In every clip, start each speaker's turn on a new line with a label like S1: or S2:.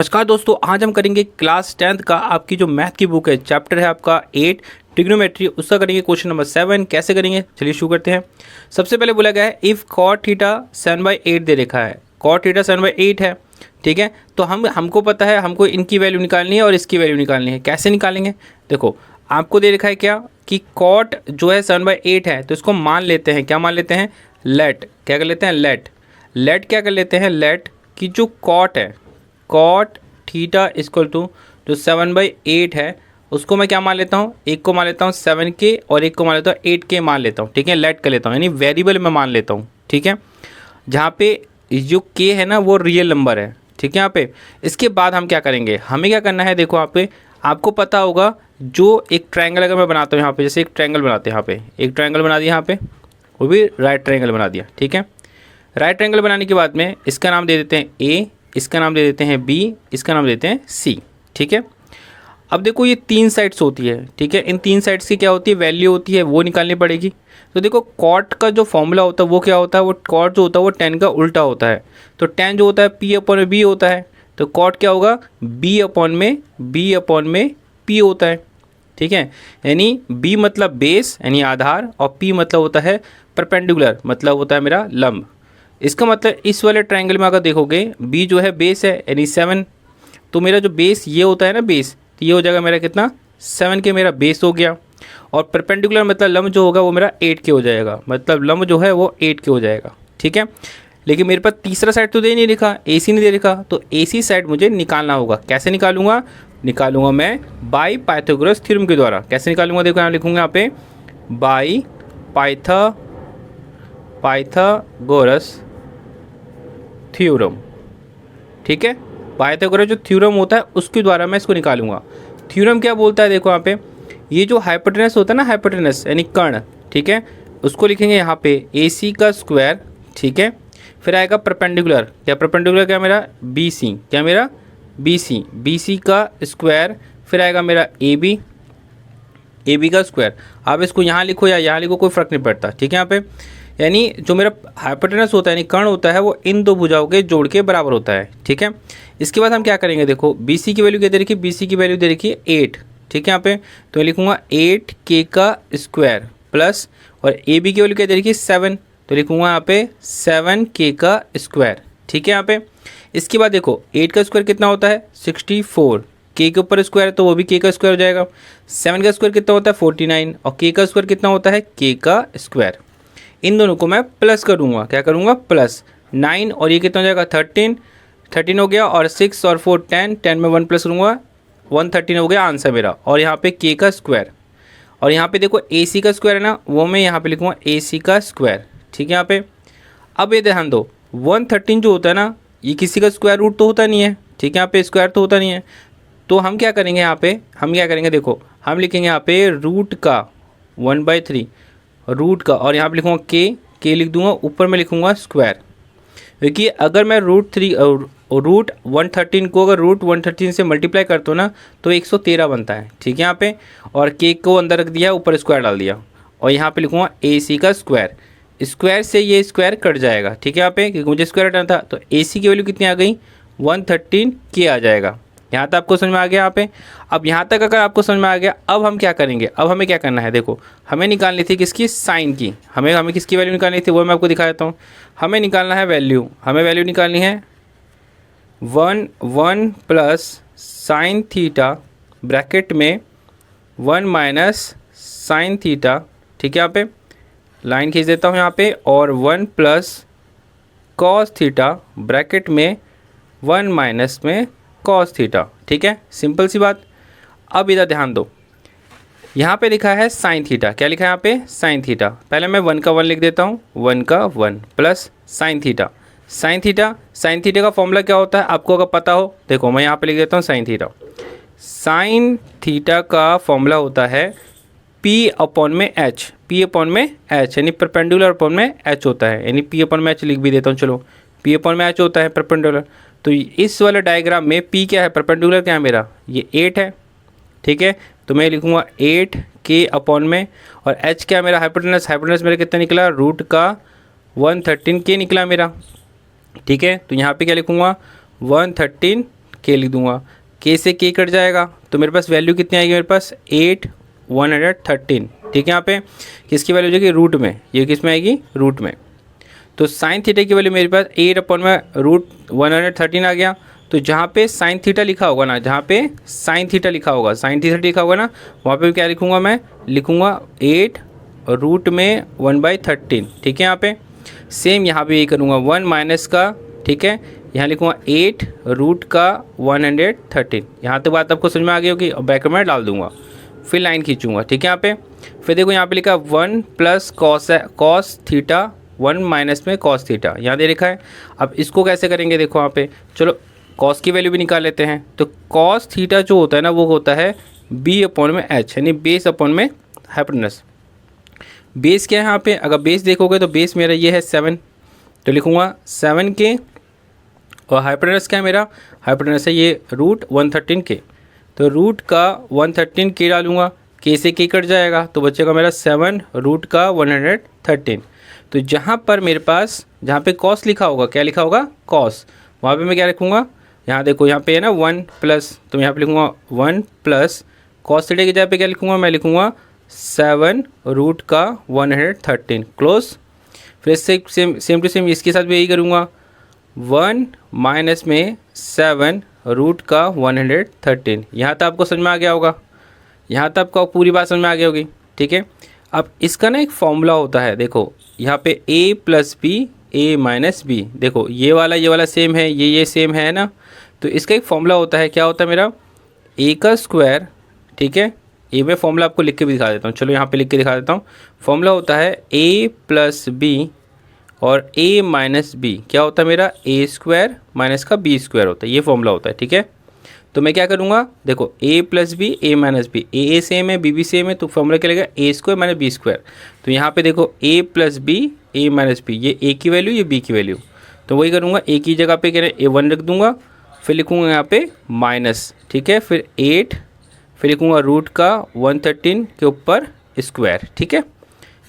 S1: नमस्कार दोस्तों, आज हम करेंगे क्लास 10th का आपकी जो मैथ की बुक है, चैप्टर है आपका 8 ट्रिग्नोमेट्री, उसका करेंगे क्वेश्चन नंबर 7। कैसे करेंगे चलिए शुरू करते हैं। सबसे पहले बोला गया है इफ़ कॉट थीटा 7/8 दे रखा है, कॉट थीटा 7/8 है, ठीक है। तो हमको पता है हमको इनकी वैल्यू निकालनी है और इसकी वैल्यू निकालनी है। कैसे निकालेंगे देखो, आपको दे रखा है क्या कि कॉट जो है 7/8 है, तो इसको मान लेते हैं, क्या मान लेते हैं, लेट, क्या कर लेते हैं, लेट क्या कर लेते हैं, लेट कि जो कॉट है, कॉट थीटा इक्वल टू जो 7/8 है, उसको मैं क्या मान लेता हूँ, एक को मान लेता हूँ 7K और एक को मान लेता हूँ 8K मान लेता हूँ, ठीक है। लेट कर लेता हूँ यानी वेरिएबल में मान लेता हूँ, ठीक है। जहाँ पे जो K है ना वो रियल नंबर है, ठीक है। यहाँ पे इसके बाद हम क्या करेंगे, हमें क्या करना है, देखो यहाँ पे आपको पता होगा जो एक ट्रायंगल अगर मैं बनाता हूँ यहाँ पे, जैसे एक ट्रायंगल बनाते हैं, यहाँ पे एक ट्रायंगल बना दिया, यहाँ पे वो भी राइट ट्रायंगल बना दिया, ठीक है। राइट ट्रायंगल बनाने के बाद में इसका नाम दे देते हैं A, इसका नाम दे देते हैं B, इसका नाम देते हैं C, ठीक है। अब देखो ये तीन साइड्स होती है, ठीक है। इन तीन साइड्स की क्या होती है, वैल्यू होती है, वो निकालनी पड़ेगी। तो देखो कॉट का जो फॉर्मूला होता है वो क्या होता है, वो कॉट जो होता है वो tan का उल्टा होता है। तो tan जो होता है P/B होता है, तो कॉट क्या होगा, B/में P होता है, ठीक है। यानी B मतलब बेस यानी आधार, और P मतलब होता है परपेंडिकुलर, मतलब होता है मेरा लंब। इसका मतलब इस वाले ट्रायंगल में अगर देखोगे B जो है बेस है यानी 7, तो मेरा जो बेस ये होता है ना बेस, तो ये हो जाएगा मेरा कितना, 7K मेरा बेस हो गया। और परपेंडिकुलर मतलब लंब जो होगा वो मेरा 8K हो जाएगा, मतलब लंब जो है वो 8K हो जाएगा, ठीक है। लेकिन मेरे पास तीसरा साइड तो दे नहीं लिखा, AC नहीं दे लिखा, तो AC साइड मुझे निकालना होगा। कैसे निकालूंगा मैं बाई पाइथागोरस थ्योरम के द्वारा। कैसे निकालूंगा, देखो यहाँ लिखूंगा, यहाँ पे बाई पाइथागोरस थ्योरम, ठीक है। पाइथागोरस जो थ्योरम होता है उसके द्वारा मैं इसको निकालूंगा। थ्योरम क्या बोलता है, देखो यहाँ पे ये जो हाइपोटेनस होता है ना, हाइपोटेनस यानी कर्ण, ठीक है, उसको लिखेंगे यहाँ पे AC का स्क्वायर, ठीक है। फिर आएगा परपेंडिकुलर, क्या परपेंडिकुलर, क्या मेरा BC, क्या मेरा BC का स्क्वायर। फिर आएगा मेरा AB का स्क्वायर। आप इसको यहाँ लिखो या यहाँ लिखो, कोई फ़र्क नहीं पड़ता, ठीक है। यहाँ पे यानी जो मेरा हाइपोटेनस होता है यानी कर्ण होता है वो इन दो भुजाओं के जोड़ के बराबर होता है, ठीक है। इसके बाद हम क्या करेंगे, देखो BC की वैल्यू क्या दे रखी है, BC की वैल्यू दे रखी है 8, ठीक है। यहाँ पे तो मैं लिखूंगा 8K का स्क्वायर प्लस, और AB की वैल्यू क्या दे रखी है 7, तो लिखूंगा यहाँ पे 7K का स्क्वायर, ठीक है। यहाँ पे इसके बाद देखो 8 का स्क्वायर कितना होता है 64, K के ऊपर स्क्वायर है तो वो भी K का स्क्वायर हो जाएगा। 7 का स्क्वायर कितना होता है 49, और K का स्क्वायर कितना होता है K का स्क्वायर। इन दोनों को मैं प्लस करूँगा, क्या करूँगा, प्लस 9, और ये कितना हो जाएगा 13 हो गया, और 6 और 4 10 में 1 प्लस करूँगा 113 हो गया आंसर मेरा। और यहाँ पे K का स्क्वायर, और यहाँ पे देखो AC का स्क्वायर है ना, वो मैं यहाँ पे लिखूँगा AC का स्क्वायर, ठीक है। यहाँ पे अब ये ध्यान दो 113 जो होता है ना, ये किसी का स्क्वायर रूट तो होता नहीं है, ठीक है। यहाँ पे स्क्वायर तो होता नहीं है, तो हम क्या करेंगे, यहाँ पे हम क्या करेंगे, देखो हम लिखेंगे यहाँ पे रूट का 1/3 रूट का, और यहाँ पे लिखूँगा K लिख दूंगा, ऊपर में लिखूँगा स्क्वायर, क्योंकि अगर मैं रूट 113 को अगर रूट 113 से मल्टीप्लाई करता हूँ ना तो 113 बनता है, ठीक है। यहाँ पे और K को अंदर रख दिया, ऊपर स्क्वायर डाल दिया, और यहाँ पे लिखूँगा AC का स्क्वायर। स्क्वायर से ये स्क्वायर कट जाएगा, ठीक है। यहाँ पे क्योंकि मुझे स्क्वायर हटाना था, तो AC की वैल्यू कितनी आ गई 113K आ जाएगा। यहाँ तक आपको समझ में आ गया। यहाँ पे अब यहाँ तक अगर आपको समझ में आ गया, अब हम क्या करेंगे, अब हमें क्या करना है, देखो हमें निकालनी थी किसकी, साइन की, हमें किसकी वैल्यू निकालनी थी वो मैं आपको दिखा देता हूँ। हमें निकालना है वैल्यू, हमें वैल्यू निकालनी है 1 प्लस साइन थीटा ब्रैकेट में 1 माइनस साइन थीटा, ठीक है। यहाँ पे लाइन खींच देता हूँ यहाँ पे, और 1 प्लस कॉस थीटा ब्रैकेट में 1 माइनस में कॉस थीटा, ठीक है। सिंपल सी बात। अब इधर ध्यान दो, यहाँ पे लिखा है साइन थीटा, क्या लिखा है यहाँ पे, साइन थीटा। पहले मैं 1 का 1 लिख देता हूँ, 1 का 1 plus sine theta. Sine theta का फॉर्मूला क्या होता है आपको अगर पता हो, देखो मैं यहाँ पे लिख देता हूँ साइन थीटा का फॉर्मूला होता है P/H, यानी परपेंडिकुलर अपॉन में H होता है, यानी P/H लिख भी देता हूँ, चलो P/H होता है परपेंडिकुलर। तो इस वाले डायग्राम में P क्या है, परपेंडिकुलर क्या है मेरा, ये 8 है, ठीक है। तो मैं लिखूँगा 8K अपॉन में, और H क्या है मेरा, हाइपोटेनस मेरा कितना निकला, रूट का 113K निकला मेरा, ठीक है। तो यहाँ पे क्या लिखूँगा 113 के लिख दूंगा, के से के कट जाएगा तो मेरे पास वैल्यू कितनी आएगी, मेरे पास 8 113, ठीक है। यहाँ पे किसकी वैल्यू हो जाएगी, रूट में, ये किस में आएगी, रूट में। तो साइन थीटा की वैल्यू मेरे पास 8/√113 आ गया। तो जहाँ पे साइन थीटा लिखा होगा ना, जहाँ पे साइन थीटा लिखा होगा, साइन थीटा लिखा होगा ना, वहाँ पे क्या लिखूँगा, मैं लिखूँगा 8√1/13, ठीक है। यहाँ पे सेम यहाँ पे यही करूँगा 1 माइनस का, ठीक है, यहाँ लिखूँगा 8√113। यहाँ तक बात आपको समझ में आ गई होगी। और ब्रैकेट में डाल दूँगा, फिर लाइन खींचूँगा, ठीक है। यहाँ पे फिर देखो यहाँ पे लिखा 1 प्लस कॉस थीटा 1 माइनस में कॉस थीटा, यहाँ दे रखा है। अब इसको कैसे करेंगे, देखो यहाँ पे, चलो कॉस की वैल्यू भी निकाल लेते हैं। तो कॉस थीटा जो होता है ना, वो होता है b/h, यानी बेस अपॉन में हाइपोटेनस। बेस क्या है यहाँ पे, अगर बेस देखोगे तो बेस मेरा ये है 7, तो लिखूँगा 7 के, और हाइपोटेनस क्या है मेरा, हाइपोटेनस है ये √113 के, तो रूट का 113 के डालूंगा, के से के कट जाएगा तो बचेगा मेरा 7√113। तो जहाँ पर मेरे पास, जहाँ पे कॉस लिखा होगा, क्या लिखा होगा, कॉस, वहाँ पे मैं क्या लिखूँगा, यहाँ देखो यहाँ पे है ना 1 प्लस, तो मैं यहाँ पे लिखूँगा 1 प्लस कॉस थीटा की जगह पे क्या लिखूँगा, मैं लिखूँगा 7√113 क्लोज। फिर से सेम टू सेम इसके साथ भी यही करूँगा, 1 माइनस में 7√113। यहाँ तक आपको समझ में आ गया होगा, यहाँ तक आपको पूरी बात समझ में आ गई होगी, ठीक है। अब इसका ना एक फॉर्मूला होता है, देखो यहाँ पे a plus B a minus B, देखो ये वाला सेम है, ये सेम है ना। तो इसका एक फॉर्मूला होता है, क्या होता है मेरा, a का स्क्वायर, ठीक है। ए में फॉर्मूला आपको लिख के भी दिखा देता हूँ, चलो यहाँ पे लिख के दिखा देता हूँ। फॉर्मूला होता है a प्लस बी और a माइनस बी, क्या होता है मेरा, a स्क्वायर माइनस का b स्क्वायर होता है, ये फॉर्मूला होता है, ठीक है। तो मैं क्या करूँगा, देखो a plus B a minus B, a same है b सेम है, तो फॉर्मूला क्या लगेगा, a square minus b square. तो यहाँ पे देखो a plus B a minus B, ये a की वैल्यू, ये b की वैल्यू, तो वही करूँगा, a की जगह पे क्या है a1 रख दूँगा, फिर लिखूँगा यहाँ पे माइनस, ठीक है, फिर 8, फिर लिखूँगा रूट का 113 के ऊपर स्क्वायर, ठीक है।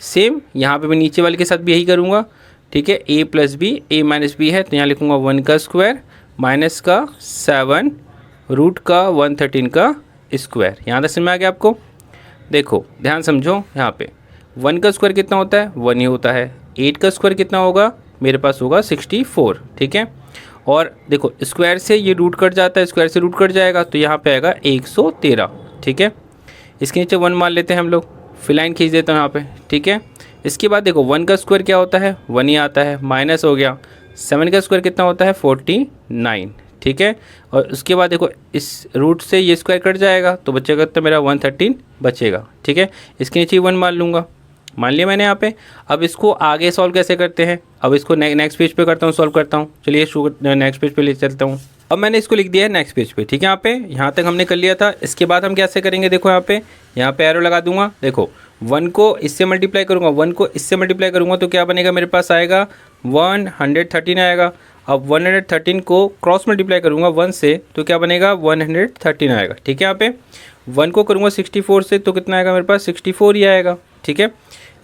S1: सेम यहाँ पे मैं नीचे वाले के साथ भी यही करूँगा, ठीक है। a plus B a minus B है, तो यहाँ लिखूँगा 1 का स्क्वायर माइनस का 7√113 का स्क्वायर। यहाँ तक समझ में आ गया आपको। देखो ध्यान समझो, यहाँ पे 1 का स्क्वायर कितना होता है, 1 ही होता है। 8 का स्क्वायर कितना होगा, मेरे पास होगा 64, ठीक है। और देखो स्क्वायर से ये रूट कट जाता है, स्क्वायर से रूट कट जाएगा, तो यहाँ पे आएगा 113, ठीक है। इसके नीचे 1 मान लेते हैं हम लोग, फिर लाइन खींच देता हूँ यहाँ पे, ठीक है। इसके बाद देखो 1 का स्क्वायर क्या होता है, 1 ही आता है, माइनस हो गया। 7 का स्क्वायर कितना होता है, 49, ठीक है। और उसके बाद देखो इस रूट से ये स्क्वायर कट जाएगा, तो बचेगा तो मेरा 113 बचेगा, ठीक है। इसके नीचे 1 मान लूँगा, मान लिया मैंने यहाँ पे। अब इसको आगे सॉल्व कैसे करते हैं, अब इसको नेक्स्ट पेज पे करता हूँ, सॉल्व करता हूँ। चलिए नेक्स्ट पेज पे ले चलता हूँ। अब मैंने इसको लिख दिया है नेक्स्ट पेज पे, ठीक है। यहाँ तक हमने कर लिया था। इसके बाद हम कैसे करेंगे, देखो यहाँ पे एरो लगा दूंगा। देखो 1 को इससे मल्टीप्लाई करूँगा, 1 को इससे मल्टीप्लाई करूँगा तो क्या बनेगा, मेरे पास आएगा 113 आएगा। अब 113 को क्रॉस मल्टीप्लाई करूँगा 1 से, तो क्या बनेगा, 113 आएगा, ठीक है। यहाँ पे 1 को करूँगा 64 से, तो कितना आएगा, मेरे पास 64 ही आएगा, ठीक है।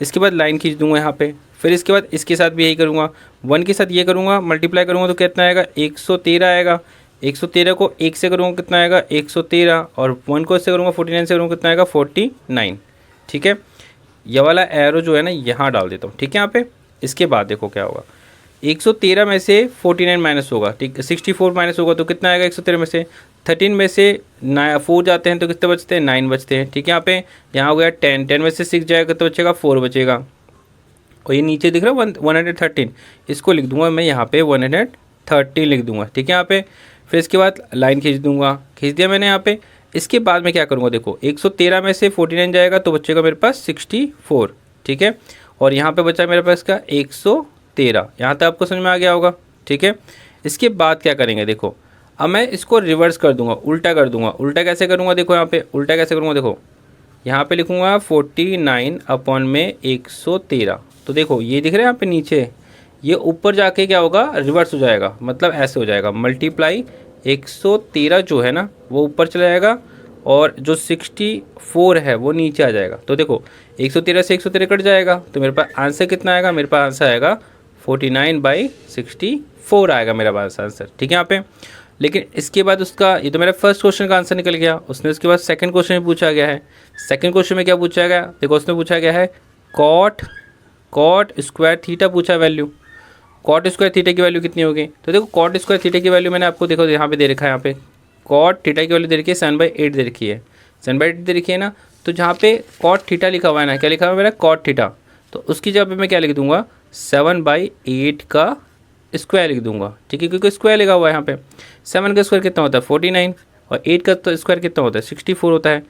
S1: इसके बाद लाइन खींच दूंगा यहाँ पे। फिर इसके बाद इसके साथ भी यही करूँगा, 1 के साथ ये करूँगा, मल्टीप्लाई करूँगा तो कितना आएगा, 113 आएगा। 113 को 1 से करूँगा कितना आएगा, 113, और 1 को इससे करूँगा 49 से करूँगा कितना आएगा, 49, ठीक है। ये वाला एरो जो है ना यहाँ डाल देता हूँ, ठीक है। यहाँ पे इसके बाद देखो क्या होगा, 113 में से 49 माइनस होगा, ठीक है, 64 माइनस होगा तो कितना आएगा, 113 में से 13 में से 4 जाते हैं तो कितने बचते हैं, 9 बचते हैं, ठीक है। यहाँ हो गया 10 में से 6 जाएगा तो बचेगा 4 बचेगा। और ये नीचे दिख रहा है 113, इसको लिख दूंगा मैं यहाँ पे 113 लिख दूंगा, ठीक है। यहाँ पे फिर इसके बाद लाइन खींच दूंगा, खींच दिया मैंने यहाँ पे। इसके बाद मैं क्या करूँगा, देखो 113 में से 49 जाएगा तो बचेगा मेरे पास 64, ठीक है। और यहाँ पे बचा मेरे पास का 113, यहाँ तक आपको समझ में आ गया होगा, ठीक है। इसके बाद क्या करेंगे, देखो अब मैं इसको रिवर्स कर दूंगा, उल्टा कर दूंगा। उल्टा कैसे करूँगा, देखो यहाँ पे उल्टा कैसे करूँगा, देखो यहाँ पे लिखूँगा 49 अपॉन में 113। तो देखो ये दिख रहा है यहाँ पे नीचे, ये ऊपर जाके क्या होगा, रिवर्स हो जाएगा, मतलब ऐसे हो जाएगा, मल्टीप्लाई 113 जो है ना वो ऊपर चला जाएगा, और जो 64 है वो नीचे आ जाएगा। तो देखो 113 से 113 कट जाएगा, तो मेरे पास आंसर कितना आएगा, मेरे पास आंसर आएगा 49/64 आएगा मेरा पास आंसर, ठीक है। यहाँ पे लेकिन इसके बाद उसका, ये तो मेरा फर्स्ट क्वेश्चन का आंसर निकल गया। उसने उसके बाद सेकंड क्वेश्चन में पूछा गया है। सेकंड क्वेश्चन में क्या पूछा गया, देखो उसमें पूछा गया है कॉट स्क्वायर थीटा पूछा वैल्यू। कॉट स्क्वायर थीटा की वैल्यू कितनी होगी, तो देखो कॉट स्क्वायर थीटा की वैल्यू मैंने आपको देखो यहाँ पे दे रखा है। यहाँ पे कॉट थीटा की वैल्यू दे रखी है 7/8 दे रखी है, 7/8 दे रखी है ना। तो जहाँ पे कॉट थीटा लिखा हुआ है ना, क्या लिखा हुआ है मेरा कॉट थीटा, तो उसकी जगह पे मैं क्या लिख दूंगा 7/8 का स्क्वायर लिख दूंगा, ठीक है, क्योंकि स्क्वायर लिखा हुआ है यहाँ पे। 7 का स्क्वायर कितना होता है 49 और 8 का तो स्क्वायर कितना होता है 64 होता है।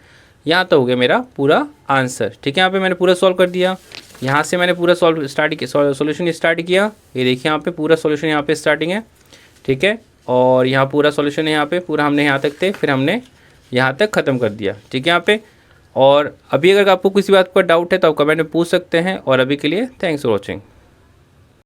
S1: यहाँ तो हो गया मेरा पूरा आंसर, ठीक है। यहाँ पे मैंने पूरा सॉल्व कर दिया, यहाँ से मैंने पूरा सॉल्यूशन स्टार्ट किया। ये देखिए यहाँ पे पूरा सॉल्यूशन यहाँ पे स्टार्टिंग है, ठीक है, और यहाँ पूरा सॉल्यूशन है यहाँ पे, पूरा हमने यहाँ तक थे, फिर हमने यहाँ तक ख़त्म कर दिया, ठीक है यहाँ पे। और अभी अगर आपको किसी बात पर डाउट है तो आप कमेंट में पूछ सकते हैं। और अभी के लिए थैंक्स फॉर वॉचिंग।